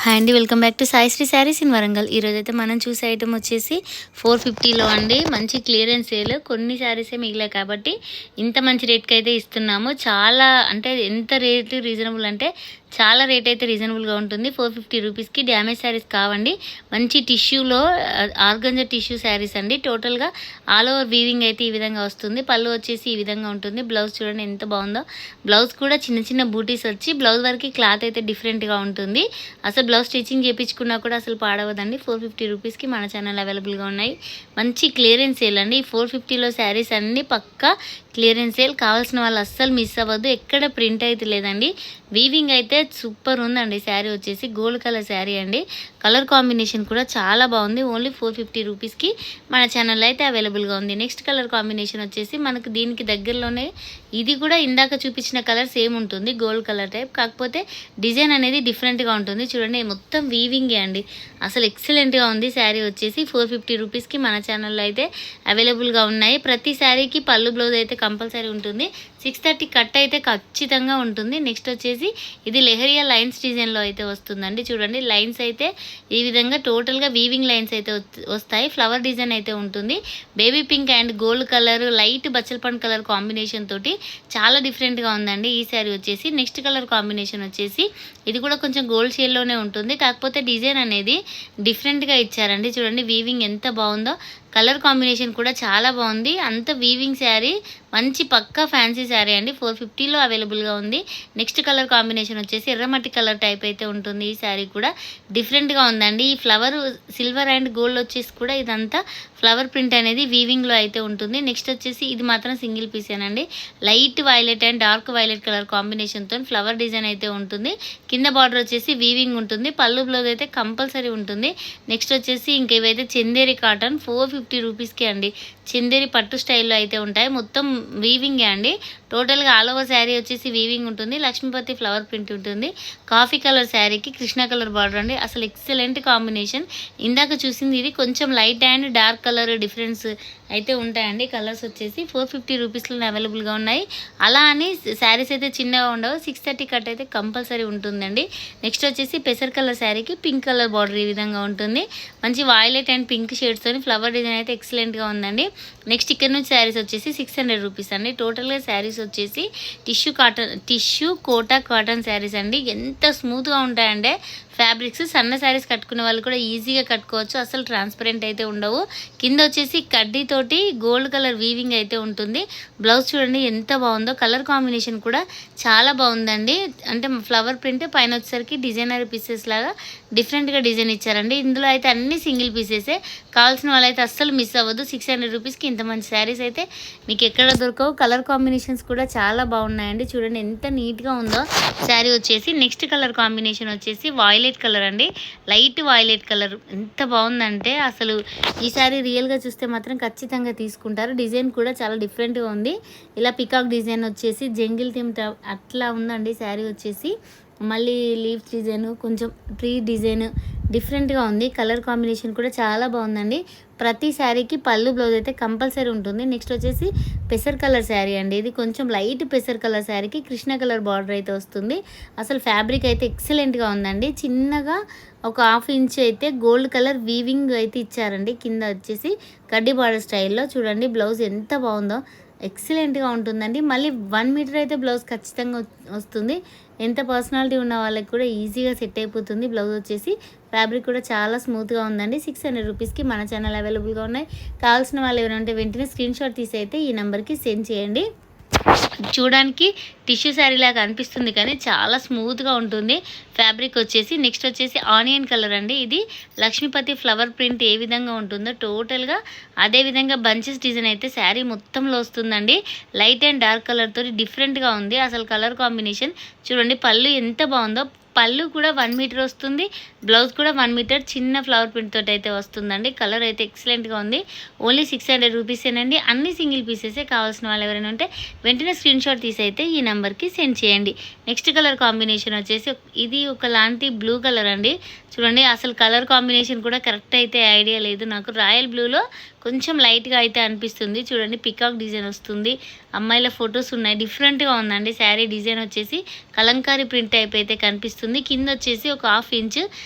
Hi అండి, welcome back to Sai Shri sarees in Warangal. ఈరోజైతే మనం చూసే ఐటమ్ వచ్చేసి 450లో అండి. మంచి క్లియరెన్స్ సేల్. కొన్ని శారీసే మిగిలాయి కాబట్టి ఇంత మంచి రేట్కి అయితే ఇస్తున్నాము. చాలా అంటే ఎంత రేటు రీజనబుల్ అంటే చాలా రేట్ అయితే రీజనబుల్గా ఉంటుంది. 450 రూపీస్కి డ్యామేజ్ శారీస్ కావండి. మంచి టిష్యూలో ఆర్గంజా టిష్యూ శారీస్ అండి. టోటల్గా ఆల్ ఓవర్ వీవింగ్ అయితే ఈ విధంగా వస్తుంది. పళ్ళు వచ్చేసి ఈ విధంగా ఉంటుంది. బ్లౌజ్ చూడండి ఎంత బాగుందో. బ్లౌజ్ కూడా చిన్న చిన్న బూటీస్ వచ్చి బ్లౌజ్ వరకు క్లాత్ అయితే డిఫరెంట్గా ఉంటుంది. అసలు బ్లౌజ్ స్టిచ్చింగ్ చేయించుకున్నా కూడా అసలు పాడవదండి. 450 రూపీస్కి మన ఛానల్ అవైలబుల్గా ఉన్నాయి. మంచి క్లియరెన్స్ సేల్ అండి. 450లో శారీస్ అన్నీ పక్కా క్లియరెన్స్ సేల్. కావాల్సిన వాళ్ళు అస్సలు మిస్ అవ్వద్దు. ఎక్కడ ప్రింట్ అయితే లేదండి. వీవింగ్ అయితే సూపర్ ఉందండి. శారీ వచ్చేసి గోల్డ్ కలర్ శారీ అండి. కలర్ కాంబినేషన్ కూడా చాలా బాగుంది. ఓన్లీ 450 రూపీస్కి మన ఛానల్లో అయితే అవైలబుల్గా ఉంది. నెక్స్ట్ కలర్ కాంబినేషన్ వచ్చేసి మనకు దీనికి దగ్గరలోనే ఇది కూడా ఇందాక చూపించిన కలర్ సేమ్ ఉంటుంది, గోల్డ్ కలర్ టైప్. కాకపోతే డిజైన్ అనేది డిఫరెంట్గా ఉంటుంది. చూడండి మొత్తం వీవింగే అండి. అసలు ఎక్సలెంట్గా ఉంది. శారీ వచ్చేసి 450 రూపీస్కి మన ఛానల్లో అయితే అవైలబుల్గా ఉన్నాయి. ప్రతి శారీకి పళ్ళు బ్లౌజ్ అయితే కంపల్సరీ ఉంటుంది. 630 కట్ అయితే ఖచ్చితంగా ఉంటుంది. నెక్స్ట్ వచ్చేసి ఇది లెహరియా లైన్స్ డిజైన్లో అయితే వస్తుందండి. చూడండి లైన్స్ అయితే ఈ విధంగా టోటల్గా వీవింగ్ లైన్స్ అయితే వస్తాయి. ఫ్లవర్ డిజైన్ అయితే ఉంటుంది. Baby pink and gold colour, light బచ్చలపండు కలర్ కాంబినేషన్ తోటి చాలా డిఫరెంట్గా ఉందండి ఈ శారీ వచ్చేసి. నెక్స్ట్ కలర్ కాంబినేషన్ వచ్చేసి ఇది కూడా కొంచెం గోల్డ్ షేడ్లోనే ఉంటుంది. కాకపోతే డిజైన్ అనేది డిఫరెంట్గా ఇచ్చారండి. చూడండి వీవింగ్ ఎంత బాగుందో. కలర్ కాంబినేషన్ కూడా చాలా బాగుంది. అంత వీవింగ్ శారీ, మంచి పక్కా ఫ్యాన్సీ శారీ అండి. 450లో అవైలబుల్గా ఉంది. నెక్స్ట్ కలర్ కాంబినేషన్ వచ్చేసి ఎర్రమట్టి కలర్ టైప్ అయితే ఉంటుంది. ఈ శారీ కూడా డిఫరెంట్గా ఉందండి. ఈ ఫ్లవర్ సిల్వర్ అండ్ గోల్డ్ వచ్చేసి కూడా ఇదంతా ఫ్లవర్ ప్రింట్ అనేది వీవింగ్లో అయితే ఉంటుంది. నెక్స్ట్ వచ్చేసి ఇది మాత్రం సింగిల్ పీసేనండి. Light violet and dark violet colour కాంబినేషన్తో ఫ్లవర్ డిజైన్ అయితే ఉంటుంది. కింద బార్డర్ వచ్చేసి వీవింగ్ ఉంటుంది. పళ్ళు బ్లౌజ్ అయితే కంపల్సరీ ఉంటుంది. నెక్స్ట్ వచ్చేసి ఇంక ఇవైతే చందేరి కాటన్ 450 రూపీస్కి అండి. చందేరి పట్టు స్టైల్లో అయితే ఉంటాయి. మొత్తం వీవింగే అండి. టోటల్గా ఆల్ ఓవర్ శారీ వచ్చేసి వీవింగ్ ఉంటుంది. లక్ష్మీపతి ఫ్లవర్ ప్రింట్ ఉంటుంది. కాఫీ కలర్ శారీకి కృష్ణ కలర్ బార్డర్ అండి. అసలు ఎక్సలెంట్ కాంబినేషన్. ఇందాక చూసింది ఇది కొంచెం light and dark colour difference అయితే ఉంటాయండి. కలర్స్ వచ్చేసి 450 రూపీస్లో అవైలబుల్గా ఉన్నాయి. అలా అని శారీస్ అయితే చిన్నగా ఉండవు. 630 కట్ అయితే కంపల్సరీ ఉంటుందండి. నెక్స్ట్ వచ్చేసి పెసర్ కలర్ శారీకి పింక్ కలర్ బార్డర్ ఈ విధంగా ఉంటుంది. మంచి వైలెట్ అండ్ పింక్ షేడ్స్తో ఫ్లవర్ డిజైన్ అయితే ఎక్సలెంట్గా ఉందండి. నెక్స్ట్ ఇక్కడ నుంచి శారీస్ వచ్చేసి 600 రూపీస్ అండి. టోటల్గా శారీస్ వచ్చేసి టిష్యూ కోటా కాటన్ శారీస్ అండి. ఎంత స్మూత్గా ఉంటాయంటే ఫ్యాబ్రిక్స్. సన్న శారీస్ కట్టుకునే వాళ్ళు కూడా ఈజీగా కట్టుకోవచ్చు. అసలు ట్రాన్స్పరెంట్ అయితే ఉండవు. కింద వచ్చేసి కడ్డీతోటి గోల్డ్ కలర్ వీవింగ్ అయితే ఉంటుంది. బ్లౌజ్ చూడండి ఎంత బాగుందో. కలర్ కాంబినేషన్ కూడా చాలా బాగుందండి. అంటే ఫ్లవర్ ప్రింట్ పైన వచ్చేసరికి డిజైనర్ పీసెస్ లాగా డిఫరెంట్గా డిజైన్ ఇచ్చారండి. ఇందులో అయితే అన్ని సింగిల్ పీసెసే. కావాల్సిన వాళ్ళైతే అస్సలు మిస్ అవ్వద్దు. 600 రూపీస్కి ఇంత మంచి శారీస్ అయితే మీకు ఎక్కడ దొరకవు. కలర్ కాంబినేషన్స్ కూడా చాలా బాగున్నాయండి. చూడండి ఎంత నీట్గా ఉందో శారీ వచ్చేసి. నెక్స్ట్ కలర్ కాంబినేషన్ వచ్చేసి వైలెట్ కలర్ అండి. లైట్ వైలెట్ కలర్ ఎంత బాగుందంటే అసలు ఈ శారీ రియల్గా చూస్తే మాత్రం ఖచ్చితంగా తీసుకుంటారు. డిజైన్ కూడా చాలా డిఫరెంట్గా ఉంది. ఇలా పికాక్ డిజైన్ వచ్చేసి జంగిల్ థీమ్ అట్లా ఉందండి శారీ వచ్చేసి. మళ్ళీ లీఫ్ డిజైన్, కొంచెం ట్రీ డిజైన్ డిఫరెంట్గా ఉంది. కలర్ కాంబినేషన్ కూడా చాలా బాగుందండి. ప్రతి శారీకి పళ్ళు బ్లౌజ్ అయితే కంపల్సరీ ఉంటుంది. నెక్స్ట్ వచ్చేసి పెసర్ కలర్ శారీ అండి. ఇది కొంచెం లైట్ పెసర్ కలర్ శారీకి కృష్ణ కలర్ బార్డర్ అయితే వస్తుంది. అసలు ఫ్యాబ్రిక్ అయితే ఎక్సలెంట్గా ఉందండి. చిన్నగా ఒక 1/2 ఇంచ్ అయితే గోల్డ్ కలర్ వీవింగ్ అయితే ఇచ్చారండి. కింద వచ్చేసి కడ్డీ బార్డర్ స్టైల్లో. చూడండి బ్లౌజ్ ఎంత బాగుందో. ఎక్సలెంట్గా ఉంటుందండి. మళ్ళీ 1 మీటర్ అయితే బ్లౌజ్ ఖచ్చితంగా వస్తుంది. ఎంత పర్సనాలిటీ ఉన్న వాళ్ళకి కూడా ఈజీగా సెట్ అయిపోతుంది. బ్లౌజ్ వచ్చేసి ఫ్యాబ్రిక్ కూడా చాలా స్మూత్గా ఉందండి. 600 రూపీస్కి మన ఛానల్ అవైలబుల్గా ఉన్నాయి. కావాల్సిన వాళ్ళు ఎవరైనా ఉంటే వెంటనే స్క్రీన్ షాట్ తీసి అయితే ఈ నెంబర్కి సెండ్ చేయండి. చూడడానికి టిష్యూ శారీ లాగా అనిపిస్తుంది కానీ చాలా స్మూత్గా ఉంటుంది ఫ్యాబ్రిక్ వచ్చేసి. నెక్స్ట్ వచ్చేసి ఆనియన్ కలర్ అండి. ఇది లక్ష్మీపతి ఫ్లవర్ ప్రింట్ ఏ విధంగా ఉంటుందో టోటల్గా అదే విధంగా బంచెస్ డిజైన్ అయితే శారీ మొత్తంలో వస్తుందండి. లైట్ అండ్ డార్క్ కలర్తో డిఫరెంట్గా ఉంది. అసలు కలర్ కాంబినేషన్ చూడండి. పళ్ళు ఎంత బాగుందో. పళ్ళు కూడా 1 మీటర్ వస్తుంది. బ్లౌజ్ కూడా 1 మీటర్ చిన్న ఫ్లవర్ ప్రింట్ తోటి అయితే వస్తుందండి. కలర్ అయితే ఎక్సలెంట్గా ఉంది. ఓన్లీ 600 రూపీసేనండి. అన్ని సింగిల్ పీసెసే. కావాల్సిన వాళ్ళు ఎవరైనా ఉంటే వెంటనే స్క్రీన్ షాట్ తీసి అయితే ఈ నెంబర్కి సెండ్ చేయండి. నెక్స్ట్ కలర్ కాంబినేషన్ వచ్చేసి ఇది ఒకలాంటి బ్లూ కలర్ అండి. చూడండి అసలు కలర్ కాంబినేషన్ కూడా కరెక్ట్ అయితే ఐడియా లేదు నాకు. రాయల్ బ్లూలో కొంచెం లైట్గా అయితే అనిపిస్తుంది. చూడండి పికాక్ డిజైన్ వస్తుంది. అమ్మాయిల ఫొటోస్ ఉన్నాయి. డిఫరెంట్గా ఉందండి. శారీ డిజైన్ వచ్చేసి కలంకారీ ప్రింట్ టైప్ అయితే కనిపిస్తుంది. కింద వచ్చేసి ఒక 1/2 ఇంచ్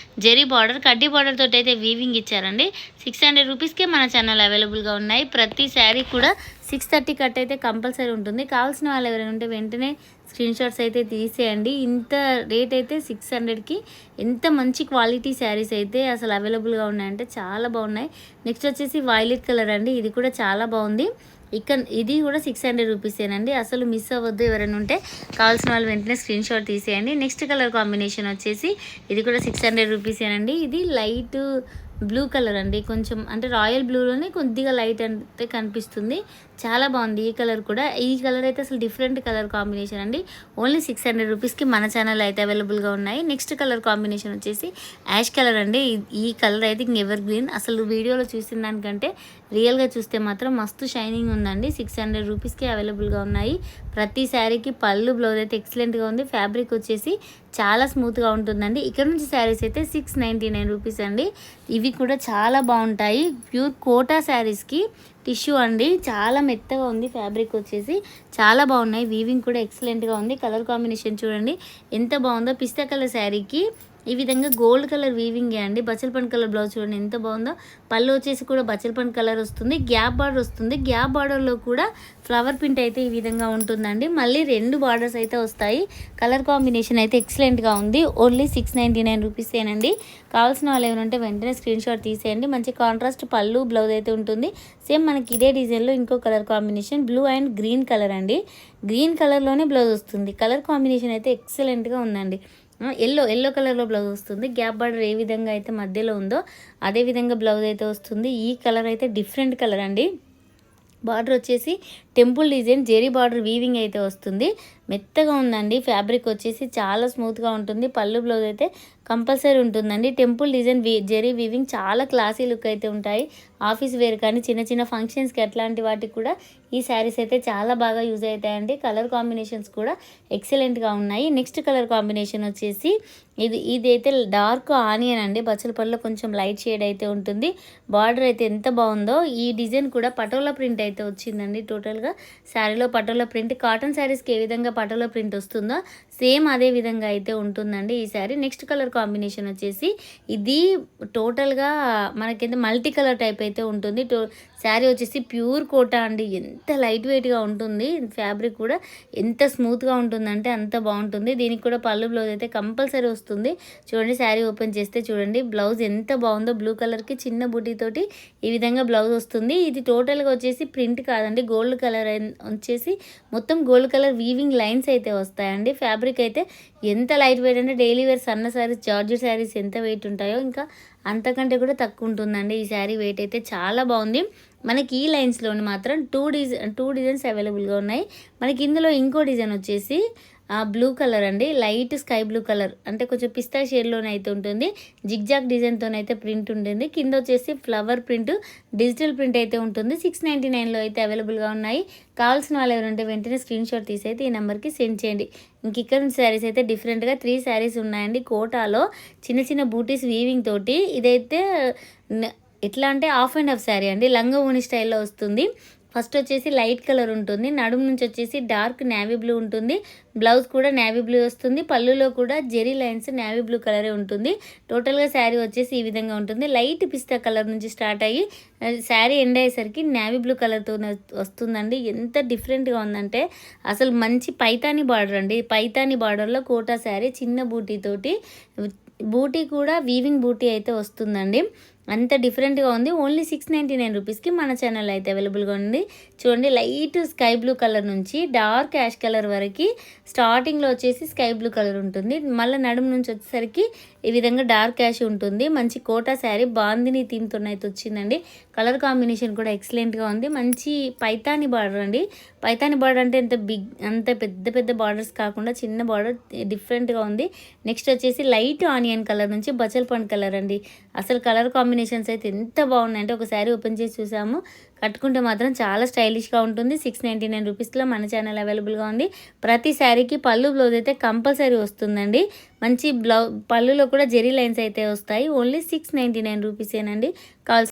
జెరీ బార్డర్, కడ్డీ బార్డర్ తోటి అయితే వీవింగ్ ఇచ్చారండి. 600 రూపీస్కే మన ఛానల్ అవైలబుల్గా ఉన్నాయి. ప్రతి శారీ కూడా 630 కట్ అయితే కంపల్సరీ ఉంటుంది. కావాల్సిన వాళ్ళు ఎవరైనా ఉంటే వెంటనే స్క్రీన్ షాట్స్ అయితే తీసేయండి. ఇంత రేట్ అయితే 600కి ఎంత మంచి క్వాలిటీ శారీస్ అయితే అసలు అవైలబుల్గా ఉన్నాయంటే చాలా బాగున్నాయి. నెక్స్ట్ వచ్చేసి వైలెట్ కలర్ అండి. ఇది కూడా చాలా బాగుంది. ఇది కూడా 600 రూపీసేనండి. అసలు మిస్ అవ్వద్దు. ఎవరైనా ఉంటే కావాల్సిన వాళ్ళు వెంటనే స్క్రీన్ షాట్ తీసేయండి. నెక్స్ట్ కలర్ కాంబినేషన్ వచ్చేసి ఇది కూడా 600 రూపీసేనండి. ఇది లైట్ బ్లూ కలర్ అండి. కొంచెం అంటే రాయల్ బ్లూలోనే కొద్దిగా లైట్ అంటే కనిపిస్తుంది. చాలా బాగుంది ఈ కలర్ కూడా. ఈ కలర్ అయితే అసలు డిఫరెంట్ కలర్ కాంబినేషన్ అండి. ఓన్లీ 600 రూపీస్కి మన ఛానల్ అయితే అవైలబుల్గా ఉన్నాయి. నెక్స్ట్ కలర్ కాంబినేషన్ వచ్చేసి యాష్ కలర్ అండి. ఈ కలర్ అయితే ఎవర్ గ్రీన్. అసలు వీడియోలో చూసిన దానికంటే రియల్గా చూస్తే మాత్రం మస్తు షైనింగ్ ఉందండి. 600 రూపీస్కి అవైలబుల్గా ఉన్నాయి. ప్రతి శారీకి పళ్ళు బ్లౌజ్ అయితే ఎక్సలెంట్గా ఉంది. ఫ్యాబ్రిక్ వచ్చేసి చాలా స్మూత్గా ఉంటుందండి. ఇక్కడ నుంచి శారీస్ అయితే 699 రూపీస్ అండి. ఇవి కూడా చాలా బాగుంటాయి. ప్యూర్ కోటా శారీస్కి టిష్యూ అండి. చాలా మెత్తగా ఉంది. ఫ్యాబ్రిక్ వచ్చేసి చాలా బాగున్నాయి. వీవింగ్ కూడా ఎక్సలెంట్గా ఉంది. కలర్ కాంబినేషన్ చూడండి ఎంత బాగుందో. పిస్తా కలర్ శారీకి ఈ విధంగా గోల్డ్ కలర్ వీవింగ్ అండి. బచ్చలపండు కలర్ బ్లౌజ్ చూడండి ఎంత బాగుందో. పళ్ళు వచ్చేసి కూడా బచ్చలపండు కలర్ వస్తుంది. గ్యాప్ బార్డర్ వస్తుంది. గ్యాప్ బార్డర్లో కూడా ఫ్లవర్ ప్రింట్ అయితే ఈ విధంగా ఉంటుందండి. మళ్ళీ 2 బార్డర్స్ అయితే వస్తాయి. కలర్ కాంబినేషన్ అయితే ఎక్సలెంట్గా ఉంది. ఓన్లీ 699 రూపీసేనండి. కావాల్సిన వాళ్ళు ఏమైనా వెంటనే స్క్రీన్ షాట్ తీసేయండి. మంచి కాంట్రాస్ట్ పళ్ళు బ్లౌజ్ అయితే ఉంటుంది. సేమ్ మనకి ఇదే డిజైన్లో ఇంకో colour combination blue and green colour అండి. గ్రీన్ కలర్లోనే బ్లౌజ్ వస్తుంది. కలర్ కాంబినేషన్ అయితే ఎక్సలెంట్గా ఉందండి. ఎల్లో కలర్లో బ్లౌజ్ వస్తుంది. గ్యాప్ బార్డర్ ఏ విధంగా అయితే మధ్యలో ఉందో అదే విధంగా బ్లౌజ్ అయితే వస్తుంది. ఈ కలర్ అయితే డిఫరెంట్ కలర్ అండి. బార్డర్ వచ్చేసి temple design zari border weaving అయితే వస్తుంది. మెత్తగా ఉందండి. ఫ్యాబ్రిక్ వచ్చేసి చాలా స్మూత్గా ఉంటుంది. పళ్ళు బ్లౌజ్ అయితే కంపల్సరీ ఉంటుందండి. టెంపుల్ డిజైన్ జెరీ వీవింగ్ చాలా క్లాసీ లుక్ అయితే ఉంటాయి. ఆఫీస్ వేర్ కానీ చిన్న చిన్న ఫంక్షన్స్కి అట్లాంటి వాటికి కూడా ఈ శారీస్ అయితే చాలా బాగా యూజ్ అవుతాయండి. కలర్ కాంబినేషన్స్ కూడా ఎక్సలెంట్గా ఉన్నాయి. నెక్స్ట్ కలర్ కాంబినేషన్ వచ్చేసి ఇదైతే డార్క్ ఆనియన్ అండి. బచ్చలపల్లిలో కొంచెం లైట్ షేడ్ అయితే ఉంటుంది. బార్డర్ అయితే ఎంత బాగుందో. ఈ డిజైన్ కూడా పటోలా ప్రింట్ అయితే వచ్చిందండి. టోటల్గా శారీలో పటోలా ప్రింట్. కాటన్ శారీస్కి ఏ విధంగా పటోలా ప్రింట్ వస్తుందో సేమ్ అదే విధంగా అయితే ఉంటుందండి ఈ శారీ. నెక్స్ట్ కలర్ కాంబినేషన్ వచ్చేసి ఇది టోటల్గా మనకైతే మల్టీ కలర్ టైప్ అయితే ఉంటుంది. శారీ వచ్చేసి ప్యూర్ కోటా అండి. ఎంత లైట్ వెయిట్గా ఉంటుంది. ఫ్యాబ్రిక్ కూడా ఎంత స్మూత్గా ఉంటుందంటే అంత బాగుంటుంది. దీనికి కూడా పళ్ళు బ్లౌజ్ అయితే కంపల్సరీ వస్తుంది. చూడండి శారీ ఓపెన్ చేస్తే చూడండి బ్లౌజ్ ఎంత బాగుందో. బ్లూ కలర్కి చిన్న బుటీతోటి ఈ విధంగా బ్లౌజ్ వస్తుంది. ఇది టోటల్గా వచ్చేసి ప్రింట్ కాదండి. గోల్డ్ కలర్ వచ్చేసి మొత్తం గోల్డ్ కలర్ వీవింగ్ లైన్స్ అయితే వస్తాయండి. ఫ్యాబ్రిక్ అయితే ఎంత లైట్ వెయిట్ అంటే డైలీ వేర్ సన్న శారీస్ జార్జెట్ శారీస్ ఎంత వెయిట్ ఉంటాయో ఇంకా అంతకంటే కూడా తక్కువ ఉంటుందండి. ఈ శారీ వెయిట్ అయితే చాలా బాగుంది. మనకి ఈ లైన్స్లోని మాత్రం టూ డిజైన్స్ అవైలబుల్గా ఉన్నాయి. మనకి ఇందులో ఇంకో డిజైన్ వచ్చేసి బ్లూ కలర్ అండి. లైట్ స్కై బ్లూ కలర్ అంటే కొంచెం పిస్తా షేడ్లోనే అయితే ఉంటుంది. జిగ్జాగ్ డిజైన్తోనైతే ప్రింట్ ఉంటుంది. కింద వచ్చేసి ఫ్లవర్ ప్రింట్ డిజిటల్ ప్రింట్ అయితే ఉంటుంది. 699లో అయితే అవైలబుల్గా ఉన్నాయి. కావాల్సిన వాళ్ళు ఎవరంటే వెంటనే స్క్రీన్ షాట్ తీసి అయితే ఈ నెంబర్కి సెండ్ చేయండి. ఇంక ఇక్కడ నుంచి శారీస్ అయితే డిఫరెంట్గా 3 శారీస్ ఉన్నాయండి. కోటాలో చిన్న చిన్న బూటీస్ వీవింగ్ తోటి. ఇదైతే ఎట్లా అంటే హాఫ్ అండ్ హాఫ్ శారీ అండి. లంగా ఓని స్టైల్లో వస్తుంది. ఫస్ట్ వచ్చేసి లైట్ కలర్ ఉంటుంది. నడుము నుంచి వచ్చేసి డార్క్ నేవీ బ్లూ ఉంటుంది. బ్లౌజ్ కూడా నేవీ బ్లూ వస్తుంది. పళ్ళులో కూడా జెరీ లైన్స్ నేవీ బ్లూ కలరే ఉంటుంది. టోటల్గా శారీ వచ్చేసి ఈ విధంగా ఉంటుంది. లైట్ పిస్తా కలర్ నుంచి స్టార్ట్ అయ్యి శారీ ఎండ్ అయ్యేసరికి నేవీ బ్లూ కలర్తో వస్తుందండి. ఎంత డిఫరెంట్గా ఉందంటే అసలు మంచి పైతాని బార్డర్ అండి. పైతాని బార్డర్లో కోటా శారీ చిన్న బూటీతోటి. బూటీ కూడా వీవింగ్ బూటీ అయితే వస్తుందండి. అంత డిఫరెంట్గా ఉంది. ఓన్లీ 699 రూపీస్కి మన ఛానల్ అయితే అవైలబుల్గా ఉంది. చూడండి లైట్ స్కై బ్లూ కలర్ నుంచి డార్క్ యాష్ కలర్ వరకు స్టార్టింగ్లో వచ్చేసి స్కై బ్లూ కలర్ ఉంటుంది. మళ్ళీ నడుము నుంచి వచ్చేసరికి ఈ విధంగా డార్క్ యాష్ ఉంటుంది. మంచి కోటా శారీ బాందిని థీమ్తో అయితే వచ్చిందండి. కలర్ కాంబినేషన్ కూడా ఎక్సలెంట్గా ఉంది. మంచి పైతాని బార్డర్ అండి. పైతాని బార్డర్ అంటే అంత పెద్ద పెద్ద బార్డర్స్ కాకుండా చిన్న బార్డర్ డిఫరెంట్గా ఉంది. నెక్స్ట్ వచ్చేసి లైట్ ఆనియన్ కలర్ నుంచి బచ్చలపండు కలర్ అండి. అసలు కలర్ కాంబినేషన్స్ అయితే ఎంత బాగున్నాయంటే ఒక శారీ ఓపెన్ చేసి చూసాము. కట్టుకుంటే మాత్రం చాలా స్టైలిష్గా ఉంటుంది. 699 రూపీస్లో మన ఛానల్ అవైలబుల్గా ఉంది. ప్రతి శారీకి పళ్ళు బ్లౌజ్ అయితే కంపల్సరీ వస్తుందండి. మంచి పళ్ళులో కూడా జెరీ లైన్స్ అయితే వస్తాయి. ఓన్లీ 699 రూపీసేనండి. కావాల్సిన